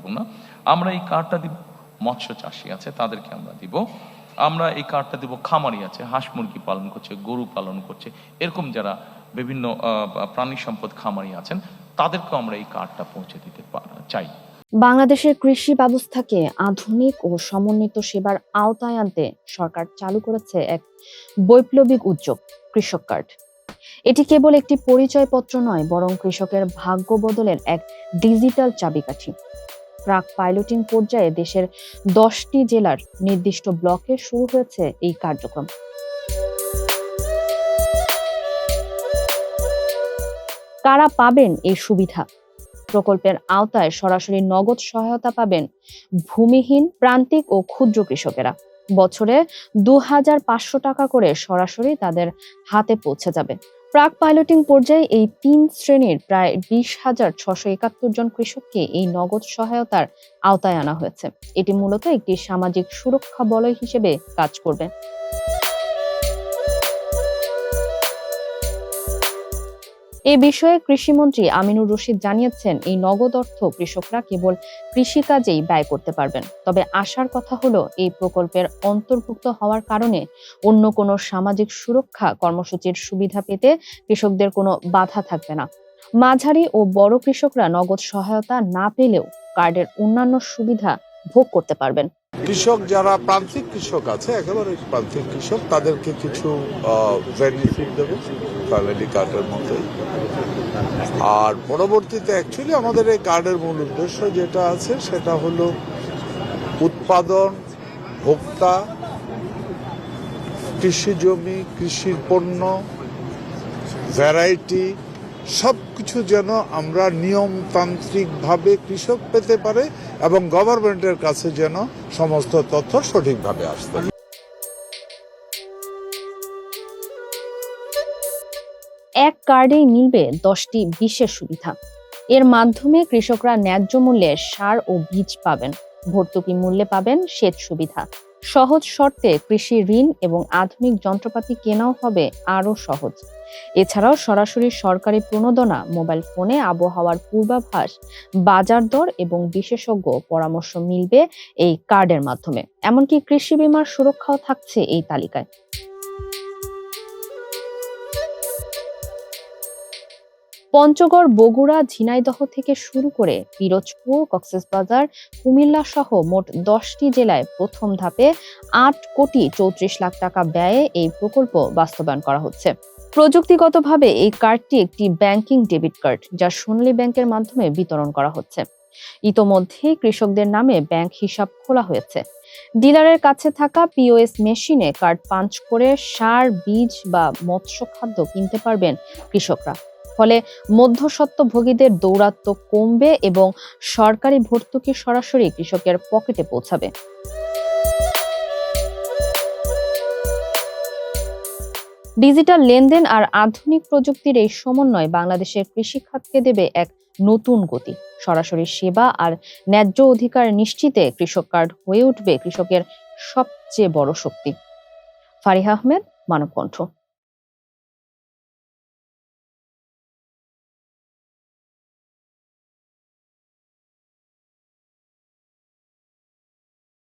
দিব না। আমরা এই কার্ডটা দিব মৎস্য চাষী আছে তাদেরকে আমরা দিব, আমরা এই কার্ডটা দিব খামারি আছে, হাঁস মুরগি পালন করছে, গরু পালন করছে, এরকম যারা বিভিন্ন প্রাণী সম্পদ খামারি আছেন তাদেরকেও আমরা এই কার্ডটা পৌঁছে দিতে চাই। বাংলাদেশের কৃষি ব্যবস্থাকে আধুনিক ও সমন্বিত সেবার আওতায় আনতে সরকার চালু করেছে এক বৈপ্লবিক উদ্যোগ, কৃষক কার্ড। এটি কেবল একটি পরিচয়পত্র নয়, বরং কৃষকের ভাগ্য বদলের এক ডিজিটাল চাবিকাঠি। প্রাক পাইলটিং পর্যায়ে দেশের 10টি জেলার নির্দিষ্ট ব্লকে শুরু হয়েছে এই কার্যক্রম। কারা পাবেন এই সুবিধা? প্রকল্পের আওতায় সরাসরি নগদ সহায়তা পাবেন ভূমিহীন, প্রান্তিক ও ক্ষুদ্র কৃষকেরা। বছরে 2500 টাকা করে সরাসরি তাদের হাতে পৌঁছে যাবে। প্রাক পাইলটিং পর্যায়ে এই 3 শ্রেণীর প্রায় 20,671 জন কৃষককে এই নগদ সহায়তার আওতায় আনা হয়েছে। এটি মূলত একটি সামাজিক সুরক্ষা বলয় হিসেবে কাজ করবে। এ বিষয়ে কৃষিমন্ত্রী আমিনুর রশিদ জানিয়েছেন, এই নগদ অর্থ কৃষকরা কেবল কৃষিকাজেই ব্যয় করতে পারবেন। তবে আশার কথা হলো, এই প্রকল্পের অন্তর্ভুক্ত হওয়ার কারণে অন্য কোনো সামাজিক সুরক্ষা কর্মসূচির সুবিধা পেতে কৃষকদের কোনো বাধা থাকবে না। মাঝারি ও বড় কৃষকরা নগদ সহায়তা না পেলেও কার্ডের অন্যান্য সুবিধা ভোগ করতে পারবেন। কৃষক যারা প্রান্তিক কৃষক আছে, একেবারে প্রান্তিক কৃষক, তাদেরকে কিছু বেনিফিট দেবে ফ্যামিলি কার্ডের মধ্যে। আর পরবর্তীতে অ্যাকচুয়ালি আমাদের এই কার্ডের মূল উদ্দেশ্য যেটা আছে সেটা হলো উৎপাদন, ভোক্তা, কৃষি জমি, কৃষির পণ্য, ভ্যারাইটি সবকিছু যেন আমরা নিয়মতান্ত্রিকভাবে কৃষক পেতে পারে এবং গভর্নমেন্টের কাছে যেন সমস্ত তথ্য সঠিকভাবে আসতে পারে। এক কার্ডেই মিলবে 10টি বিশেষ সুবিধা। এর মাধ্যমে কৃষকরা ন্যায্য মূল্যে সার ও বীজ পাবেন, ভর্তুকি মূল্যে পাবেন সেচ সুবিধা, সহজ শর্তে কৃষি ঋণ এবং আধুনিক যন্ত্রপাতি কেনাও হবে আরো সহজ। এছাড়াও সরাসরি সরকারি প্রণোদনা, মোবাইল ফোনে আবহাওয়ার পূর্বাভাস, বাজার দর এবং বিশেষজ্ঞ পরামর্শ মিলবে এই কার্ডের মাধ্যমে। এমনকি কৃষি বীমার সুরক্ষাও থাকছে এই তালিকায়। পঞ্চগড়, বগুড়া, ঝিনাইদহ থেকে শুরু করে পিরোজপুর, কক্সবাজার, কুমিল্লা সহ মোট 10টি জেলায় প্রথম ধাপে 8,34,00,000 টাকা ব্যয়ে এই প্রকল্প বাস্তবায়ন করা হচ্ছে। প্রযুক্তিগতভাবে এই কার্ডটি একটি ব্যাংকিং ডেবিট কার্ড, যা সোনালী ব্যাংকের মাধ্যমে বিতরণ করা হচ্ছে। ইতোমধ্যেই কৃষকদের নামে ব্যাংক হিসাব খোলা হয়েছে। ডিলারের কাছে থাকা পিওএস মেশিনে কার্ড পাঞ্চ করে সার, বীজ বা মৎস্য খাদ্য কিনতে পারবেন কৃষকরা। ফলে মধ্যস্বত্বভোগীদের দৌরাত্ম্য কমবে এবং সরকারি ভর্তুকি সরাসরি কৃষকের পকেটে পৌঁছাবে। ডিজিটাল লেনদেন আর আধুনিক প্রযুক্তির এই সমন্বয় বাংলাদেশের কৃষি খাতকে দেবে এক নতুন গতি। সরাসরি সেবা আর ন্যায্য অধিকার নিশ্চিতে কৃষক কার্ড হয়ে উঠবে কৃষকের সবচেয়ে বড় শক্তি। ফারিহা আহমেদ, মানবকণ্ঠ।